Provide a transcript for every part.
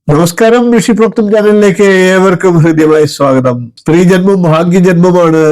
നമസ്കാരം. ഋഷിപ്രോക്തം ചാനലിലേക്ക് ഏവർക്കും ഹൃദ്യമായ സ്വാഗതം. സ്ത്രീജന്മം ഭാഗ്യജന്മമാണ്.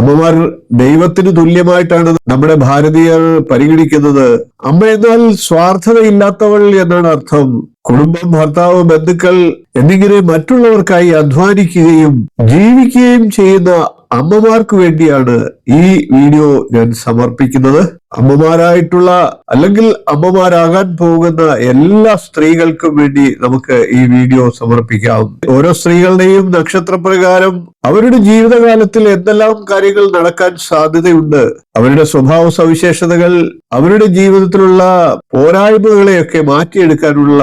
അമ്മമാർ ദൈവത്തിന് തുല്യമായിട്ടാണ് നമ്മുടെ ഭാരതീയർ പരിഗണിക്കുന്നത്. അമ്മ എന്നാൽ സ്വാർത്ഥതയില്ലാത്തവൾ എന്നാണ് അർത്ഥം. കുടുംബം, ഭർത്താവ്, ബന്ധുക്കൾ എന്നിങ്ങനെ മറ്റുള്ളവർക്കായി അധ്വാനിക്കുകയും ജീവിക്കുകയും ചെയ്യുന്ന അമ്മമാർക്ക് വേണ്ടിയാണ് ഈ വീഡിയോ ഞാൻ സമർപ്പിക്കുന്നത്. അമ്മമാരായിട്ടുള്ള അല്ലെങ്കിൽ അമ്മമാരാകാൻ പോകുന്ന എല്ലാ സ്ത്രീകൾക്കും വേണ്ടി നമുക്ക് ഈ വീഡിയോ സമർപ്പിക്കാം. ഓരോ സ്ത്രീകളുടെയും നക്ഷത്രപ്രകാരം അവരുടെ ജീവിതകാലത്തിൽ എന്തെല്ലാം കാര്യങ്ങൾ നടക്കാൻ സാധ്യതയുണ്ട്, അവരുടെ സ്വഭാവ സവിശേഷതകൾ, അവരുടെ ജീവിതത്തിലുള്ള പോരായ്മകളെയൊക്കെ മാറ്റിയെടുക്കാനുള്ള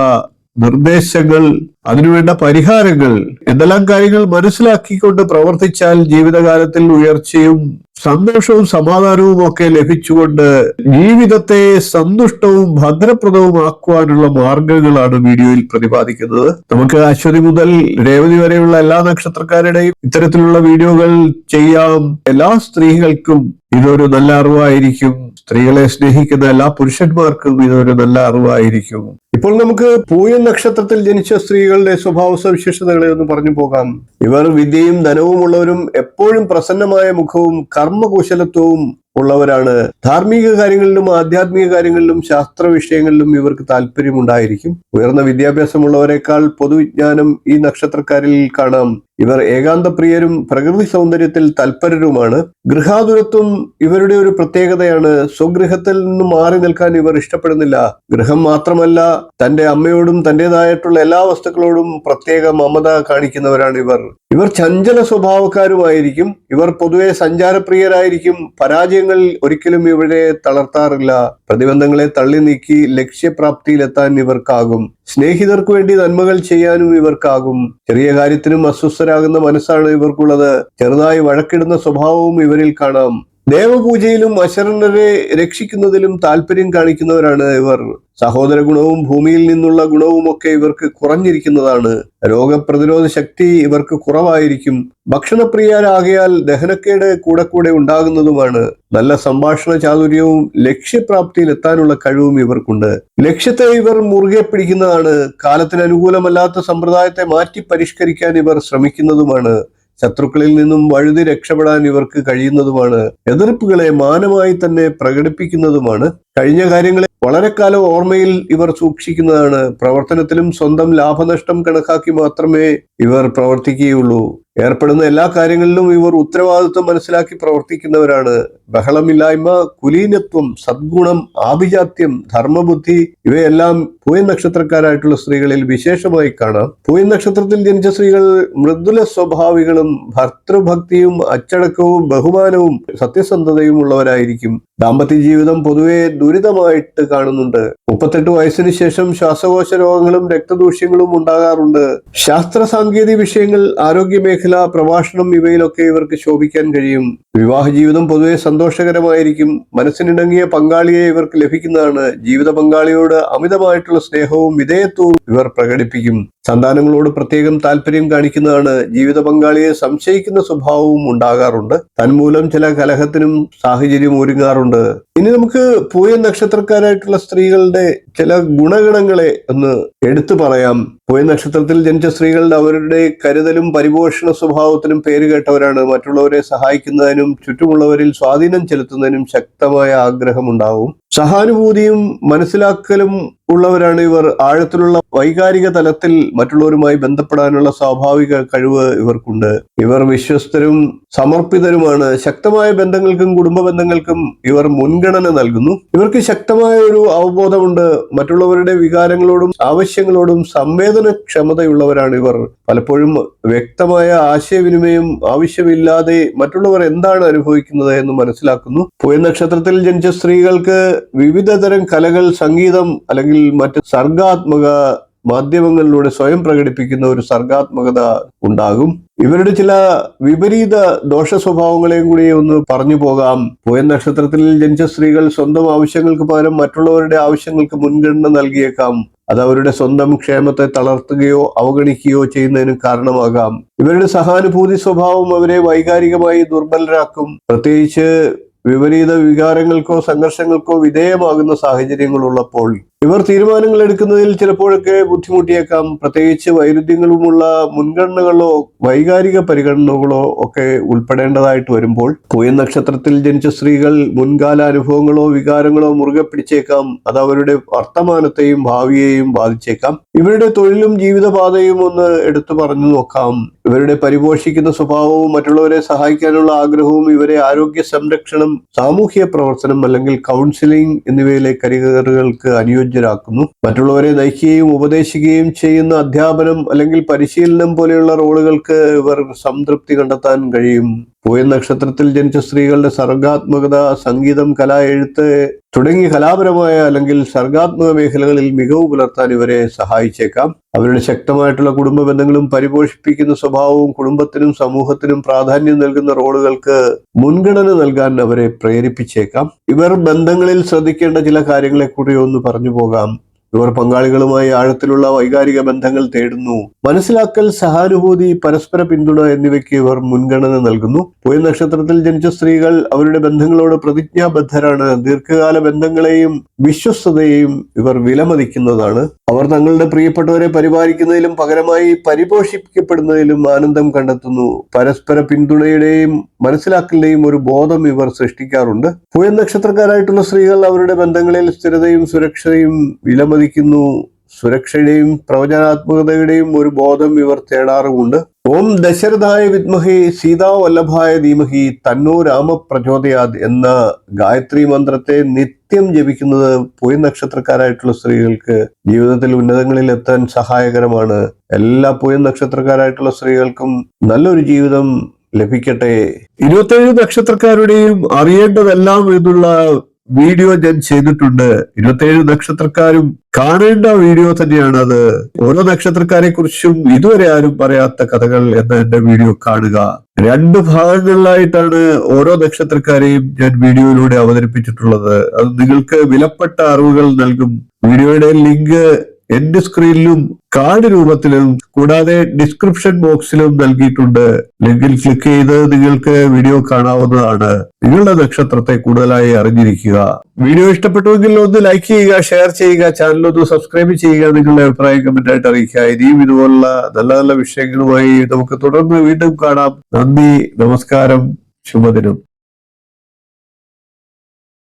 നിർദ്ദേശങ്ങൾ, അതിനുവേണ്ട പരിഹാരങ്ങൾ, എന്തെല്ലാം കാര്യങ്ങൾ മനസ്സിലാക്കിക്കൊണ്ട് പ്രവർത്തിച്ചാൽ ജീവിതകാലത്തിൽ ഉയർച്ചയും സന്തോഷവും സമാധാനവും ഒക്കെ ലഭിച്ചുകൊണ്ട് ജീവിതത്തെ സന്തുഷ്ടവും ഭദ്രപ്രദവും ആക്കുവാനുള്ള മാർഗങ്ങളാണ് വീഡിയോയിൽ പ്രതിപാദിക്കുന്നത്. നമുക്ക് അശ്വതി മുതൽ രേവതി വരെയുള്ള എല്ലാ നക്ഷത്രക്കാരുടെയും ഇത്തരത്തിലുള്ള വീഡിയോകൾ ചെയ്യാം. എല്ലാ സ്ത്രീകൾക്കും ഇതൊരു നല്ല അറിവായിരിക്കും. സ്ത്രീകളെ സ്നേഹിക്കുന്ന എല്ലാ പുരുഷന്മാർക്കും ഇതൊരു നല്ല അറിവായിരിക്കും. ഇപ്പോൾ നമുക്ക് പൂയം നക്ഷത്രത്തിൽ ജനിച്ച സ്ത്രീകളുടെ സ്വഭാവ സവിശേഷതകളെ ഒന്ന് പറഞ്ഞു പോകാം. ഇവർ വിദ്യയും ധനവും ഉള്ളവരും എപ്പോഴും പ്രസന്നമായ മുഖവും കർമ്മകുശലത്വവും ഉള്ളവരാണ്. ധാർമ്മിക കാര്യങ്ങളിലും ആധ്യാത്മിക കാര്യങ്ങളിലും ശാസ്ത്ര വിഷയങ്ങളിലും ഇവർക്ക് താല്പര്യമുണ്ടായിരിക്കും. ഉയർന്ന വിദ്യാഭ്യാസമുള്ളവരെക്കാൾ പൊതുവിജ്ഞാനം ഈ നക്ഷത്രക്കാരിൽ കാണാം. ഇവർ ഏകാന്തപ്രിയരും പ്രകൃതി സൗന്ദര്യത്തിൽ തൽപരരുമാണ്. ഗൃഹാതുരത്വം ഇവരുടെ ഒരു പ്രത്യേകതയാണ്. സ്വഗൃഹത്തിൽ നിന്നും മാറി നിൽക്കാൻ ഇവർ ഇഷ്ടപ്പെടുന്നില്ല. ഗൃഹം മാത്രമല്ല, തന്റെ അമ്മയോടും തന്റേതായിട്ടുള്ള എല്ലാ വസ്തുക്കളോടും പ്രത്യേക മമത കാണിക്കുന്നവരാണ് ഇവർ. ഇവർ ചഞ്ചല സ്വഭാവക്കാരുമായിരിക്കും. ഇവർ പൊതുവെ സഞ്ചാരപ്രിയരായിരിക്കും. പരാജയങ്ങൾ ഒരിക്കലും ഇവരെ തളർത്താറില്ല. പ്രതിബന്ധങ്ങളെ തള്ളി നീക്കി ലക്ഷ്യപ്രാപ്തിയിലെത്താൻ ഇവർക്കാകും. സ്നേഹിതർക്ക് വേണ്ടി നന്മകൾ ചെയ്യാനും ഇവർക്കാകും. ചെറിയ കാര്യത്തിനും അസ്വസ്ഥരാകുന്ന മനസ്സാണ് ഇവർക്കുള്ളത്. ചെറുതായി വഴക്കിടുന്ന സ്വഭാവവും ഇവരിൽ കാണാം. ദേവപൂജയിലും അശരണരെ രക്ഷിക്കുന്നതിലും താല്പര്യം കാണിക്കുന്നവരാണ് ഇവർ. സഹോദര ഗുണവും ഭൂമിയിൽ നിന്നുള്ള ഗുണവും ഒക്കെ ഇവർക്ക് കുറഞ്ഞിരിക്കുന്നതാണ്. രോഗപ്രതിരോധ ശക്തി ഇവർക്ക് കുറവായിരിക്കും. ഭക്ഷണപ്രിയരാകയാൽ ദഹനക്കേട് കൂടെ ഉണ്ടാകുന്നതുമാണ്. നല്ല സംഭാഷണ ചാതുര്യവും ലക്ഷ്യപ്രാപ്തിയിൽ എത്താനുള്ള കഴിവും ഇവർക്കുണ്ട്. ലക്ഷ്യത്തെ ഇവർ മുറുകെ പിടിക്കുന്നതാണ്. കാലത്തിന് അനുകൂലമല്ലാത്ത സമ്പ്രദായത്തെ മാറ്റി പരിഷ്കരിക്കാൻ ഇവർ ശ്രമിക്കുന്നതുമാണ്. ശത്രുക്കളിൽ നിന്നും വഴുതി രക്ഷപ്പെടാൻ ഇവർക്ക് കഴിയുന്നതുമാണ്. എതിർപ്പുകളെ മാനമായി തന്നെ പ്രകടിപ്പിക്കുന്നതുമാണ്. കഴിഞ്ഞ കാര്യങ്ങളെ വളരെ കാലം ഓർമ്മയിൽ ഇവർ സൂക്ഷിക്കുന്നതാണ്. പ്രവർത്തനത്തിലും സ്വന്തം ലാഭനഷ്ടം കണക്കാക്കി മാത്രമേ ഇവർ പ്രവർത്തിക്കുകയുള്ളൂ. ഏർപ്പെടുന്ന എല്ലാ കാര്യങ്ങളിലും ഇവർ ഉത്തരവാദിത്വം മനസ്സിലാക്കി പ്രവർത്തിക്കുന്നവരാണ്. ബഹളമില്ലായ്മ, കുലീനത്വം, സദ്ഗുണം, ആഭിജാത്യം, ധർമ്മബുദ്ധി ഇവയെല്ലാം പൂയം നക്ഷത്രക്കാരായിട്ടുള്ള സ്ത്രീകളിൽ വിശേഷമായി കാണാം. പൂയം നക്ഷത്രത്തിൽ ജനിച്ച സ്ത്രീകൾ മൃദുല സ്വഭാവികളും ഭർതൃഭക്തിയും അച്ചടക്കവും ബഹുമാനവും സത്യസന്ധതയും ഉള്ളവരായിരിക്കും. ദാമ്പത്യ ജീവിതം പൊതുവെ ദുരിതമായിട്ട് കാണുന്നുണ്ട്. 38 വയസ്സിന് ശേഷം ശ്വാസകോശ രോഗങ്ങളും രക്തദൂഷ്യങ്ങളും ഉണ്ടാകാറുണ്ട്. ശാസ്ത്ര സാങ്കേതിക വിഷയങ്ങൾ, ആരോഗ്യ മേഖല, പ്രഭാഷണം ഇവയിലൊക്കെ ഇവർക്ക് ശോഭിക്കാൻ കഴിയും. വിവാഹ ജീവിതം പൊതുവെ സന്തോഷകരമായിരിക്കും. മനസ്സിനിണങ്ങിയ പങ്കാളിയെ ഇവർക്ക് ലഭിക്കുന്നതാണ്. ജീവിത പങ്കാളിയോട് അമിതമായിട്ടുള്ള സ്നേഹവും വിധേയത്വവും ഇവർ പ്രകടിപ്പിക്കും. സന്താനങ്ങളോട് പ്രത്യേകം താല്പര്യം കാണിക്കുന്നതാണ്. ജീവിത പങ്കാളിയെ സംശയിക്കുന്ന സ്വഭാവവും ഉണ്ടാകാറുണ്ട്. തന്മൂലം ചില കലഹത്തിനും സാഹചര്യം ഒരുങ്ങാറുണ്ട്. ഇനി നമുക്ക് പൂയം നക്ഷത്രക്കാരായിട്ടുള്ള സ്ത്രീകളുടെ ചില ഗുണഗണങ്ങളെ ഒന്ന് എടുത്തു പറയാം. പൂയം നക്ഷത്രത്തിൽ ജനിച്ച സ്ത്രീകളുടെ അവരുടെ കരുതലും പരിപോഷണ സ്വഭാവത്തിനും പേരുകേട്ടവരാണ്. മറ്റുള്ളവരെ സഹായിക്കുന്നതിനും ചുറ്റുമുള്ളവരിൽ സ്വാധീനം ചെലുത്തുന്നതിനും ശക്തമായ ആഗ്രഹമുണ്ടാവും. സഹാനുഭൂതിയും മനസ്സിലാക്കലും ഉള്ളവരാണ് ഇവർ. ആഴത്തിലുള്ള വൈകാരിക തലത്തിൽ മറ്റുള്ളവരുമായി ബന്ധപ്പെടാനുള്ള സ്വാഭാവിക കഴിവ് ഇവർക്കുണ്ട്. ഇവർ വിശ്വസ്തരും സമർപ്പിതരുമാണ്. ശക്തമായ ബന്ധങ്ങൾക്കും കുടുംബ ബന്ധങ്ങൾക്കും ഇവർ മുൻഗണന നൽകുന്നു. ഇവർക്ക് ശക്തമായ ഒരു അവബോധമുണ്ട്. മറ്റുള്ളവരുടെ വികാരങ്ങളോടും ആവശ്യങ്ങളോടും സംവേദനക്ഷമതയുള്ളവരാണ് ഇവർ. പലപ്പോഴും വ്യക്തമായ ആശയവിനിമയം ആവശ്യമില്ലാതെ മറ്റുള്ളവർ എന്താണ് അനുഭവിക്കുന്നത് എന്ന് മനസ്സിലാക്കുന്നു. പൂയം നക്ഷത്രത്തിൽ ജനിച്ച സ്ത്രീകൾക്ക് വിവിധ തരം കലകൾ, സംഗീതം അല്ലെങ്കിൽ മറ്റ് സർഗാത്മക മാധ്യമങ്ങളിലൂടെ സ്വയം പ്രകടിപ്പിക്കുന്ന ഒരു സർഗാത്മകത ഉണ്ടാകും. ഇവരുടെ ചില വിപരീത ദോഷ സ്വഭാവങ്ങളെയും കൂടി ഒന്ന് പറഞ്ഞു പോകാം. പൂയം നക്ഷത്രത്തിൽ ജനിച്ച സ്ത്രീകൾ സ്വന്തം ആവശ്യങ്ങൾക്ക് പകരം മറ്റുള്ളവരുടെ ആവശ്യങ്ങൾക്ക് മുൻഗണന നൽകിയേക്കാം. അത് അവരുടെ സ്വന്തം ക്ഷേമത്തെ തളർത്തുകയോ അവഗണിക്കുകയോ ചെയ്യുന്നതിന് കാരണമാകാം. ഇവരുടെ സഹാനുഭൂതി സ്വഭാവം അവരെ വൈകാരികമായി ദുർബലരാക്കും. പ്രത്യേകിച്ച് വിപരീത വികാരങ്ങൾക്കോ സംഘർഷങ്ങൾക്കോ വിധേയമാകുന്ന സാഹചര്യങ്ങളുള്ളപ്പോൾ. ഇവർ തീരുമാനങ്ങൾ എടുക്കുന്നതിൽ ചിലപ്പോഴൊക്കെ ബുദ്ധിമുട്ടിയേക്കാം. പ്രത്യേകിച്ച് വൈരുദ്ധ്യങ്ങളുമുള്ള മുൻഗണനകളോ വൈകാരിക പരിഗണനകളോ ഒക്കെ ഉൾപ്പെടേണ്ടതായിട്ട് വരുമ്പോൾ പൂയം നക്ഷത്രത്തിൽ ജനിച്ച സ്ത്രീകൾ മുൻകാല അനുഭവങ്ങളോ വികാരങ്ങളോ മുറുകെ പിടിച്ചേക്കാം. അത് അവരുടെ വർത്തമാനത്തെയും ഭാവിയെയും ബാധിച്ചേക്കാം. ഇവരുടെ തൊഴിലും ജീവിതപാതയും ഒന്ന് എടുത്തു പറഞ്ഞു നോക്കാം. ഇവരുടെ പരിപോഷിക്കുന്ന സ്വഭാവവും മറ്റുള്ളവരെ സഹായിക്കാനുള്ള ആഗ്രഹവും ഇവരെ ആരോഗ്യ സംരക്ഷണം, സാമൂഹ്യ പ്രവർത്തനം അല്ലെങ്കിൽ കൗൺസിലിംഗ് എന്നിവയിലെ കരിയറുകൾക്ക് അനുയോജ്യരാക്കുന്നു. മറ്റുള്ളവരെ നയിക്കുകയും ഉപദേശിക്കുകയും ചെയ്യുന്ന അധ്യാപനം അല്ലെങ്കിൽ പരിശീലനം പോലെയുള്ള റോളുകൾക്ക് ഇവർ സംതൃപ്തി കണ്ടെത്താൻ കഴിയും. പൂയം നക്ഷത്രത്തിൽ ജനിച്ച സ്ത്രീകളുടെ സർഗാത്മകത, സംഗീതം, കല, എഴുത്ത് തുടങ്ങിയ കലാപരമായ അല്ലെങ്കിൽ സർഗാത്മക മേഖലകളിൽ മികവ് പുലർത്താൻ ഇവരെ സഹായിച്ചേക്കാം. അവരുടെ ശക്തമായിട്ടുള്ള കുടുംബ ബന്ധങ്ങളും പരിപോഷിപ്പിക്കുന്ന സ്വഭാവവും കുടുംബത്തിനും സമൂഹത്തിനും പ്രാധാന്യം നൽകുന്ന റോളുകൾക്ക് മുൻഗണന നൽകാൻ അവരെ പ്രേരിപ്പിച്ചേക്കാം. ഇവർ ബന്ധങ്ങളിൽ ശ്രദ്ധിക്കേണ്ട ചില കാര്യങ്ങളെ കൂടി ഒന്ന് പറഞ്ഞു പോകാം. ഇവർ പങ്കാളികളുമായി ആഴത്തിലുള്ള വൈകാരിക ബന്ധങ്ങൾ തേടുന്നു. മനസ്സിലാക്കൽ, സഹാനുഭൂതി, പരസ്പര പിന്തുണ എന്നിവയ്ക്ക് ഇവർ മുൻഗണന നൽകുന്നു. പൂയം നക്ഷത്രത്തിൽ ജനിച്ച സ്ത്രീകൾ അവരുടെ ബന്ധങ്ങളോട് പ്രതിജ്ഞാബദ്ധരാണ്. ദീർഘകാല ബന്ധങ്ങളെയും വിശ്വസ്തതയെയും ഇവർ വിലമതിക്കുന്നതാണ്. അവർ തങ്ങളുടെ പ്രിയപ്പെട്ടവരെ പരിപാലിക്കുന്നതിലും പകരമായി പരിപോഷിപ്പിക്കപ്പെടുന്നതിലും ആനന്ദം കണ്ടെത്തുന്നു. പരസ്പര പിന്തുണയുടെയും മനസ്സിലാക്കലിന്റെയും ഒരു ബോധം ഇവർ സൃഷ്ടിക്കാറുണ്ട്. പൂയം നക്ഷത്രക്കാരായിട്ടുള്ള സ്ത്രീകൾ അവരുടെ ബന്ധങ്ങളിൽ സ്ഥിരതയും സുരക്ഷയും വിലമതിക്കുന്നു. സുരക്ഷയുടെയും പ്രവചനാത്മകതയുടെയും ഒരു ബോധം ഇവർ തേടാറുമുണ്ട്. ഓം ദശരഥായ വിദ്മഹേ സീതാവല്ലഭായ ധീമഹി തന്നോ രാമ പ്രചോദയാത് എന്ന ഗായത്രി മന്ത്രത്തെ നിത്യം ജപിക്കുന്നത് പൂയം നക്ഷത്രക്കാരായിട്ടുള്ള സ്ത്രീകൾക്ക് ജീവിതത്തിൽ ഉന്നതങ്ങളിൽ എത്താൻ സഹായകരമാണ്. എല്ലാ പൂയം നക്ഷത്രക്കാരായിട്ടുള്ള സ്ത്രീകൾക്കും നല്ലൊരു ജീവിതം ലഭിക്കട്ടെ. 27 നക്ഷത്രക്കാരുടെയും അറിയേണ്ടതെല്ലാം എന്നുള്ള വീഡിയോ ഞാൻ ചെയ്തിട്ടുണ്ട്. 27 നക്ഷത്രക്കാരും കാണേണ്ട വീഡിയോ തന്നെയാണ് അത്. ഓരോ നക്ഷത്രക്കാരെ കുറിച്ചും ഇതുവരെ ആരും പറയാത്ത കഥകൾ എന്ന എന്റെ വീഡിയോ കാണുക. 2 ഭാഗങ്ങളിലായിട്ടാണ് ഓരോ നക്ഷത്രക്കാരെയും ഞാൻ വീഡിയോയിലൂടെ അവതരിപ്പിച്ചിട്ടുള്ളത്. അത് നിങ്ങൾക്ക് വിലപ്പെട്ട അറിവുകൾ നൽകും. വീഡിയോയുടെ ലിങ്ക് എന്റെ സ്ക്രീനിലും കാർഡ് രൂപത്തിലും കൂടാതെ ഡിസ്ക്രിപ്ഷൻ ബോക്സിലും നൽകിയിട്ടുണ്ട്. ലിങ്കിൽ ക്ലിക്ക് ചെയ്ത് നിങ്ങൾക്ക് വീഡിയോ കാണാവുന്നതാണ്. നിങ്ങളുടെ നക്ഷത്രത്തെ കൂടുതലായി അറിഞ്ഞിരിക്കുക. വീഡിയോ ഇഷ്ടപ്പെട്ടുവെങ്കിൽ ഒന്ന് ലൈക്ക് ചെയ്യുക, ഷെയർ ചെയ്യുക, ചാനൽ ഒന്ന് സബ്സ്ക്രൈബ് ചെയ്യുക. നിങ്ങളുടെ അഭിപ്രായം കമന്റ് ആയിട്ട് അറിയിക്കുക. ഇനിയും ഇതുപോലുള്ള നല്ല നല്ല വിഷയങ്ങളുമായി നമുക്ക് തുടർന്ന് വീണ്ടും കാണാം. നന്ദി, നമസ്കാരം, ശുഭദിനം.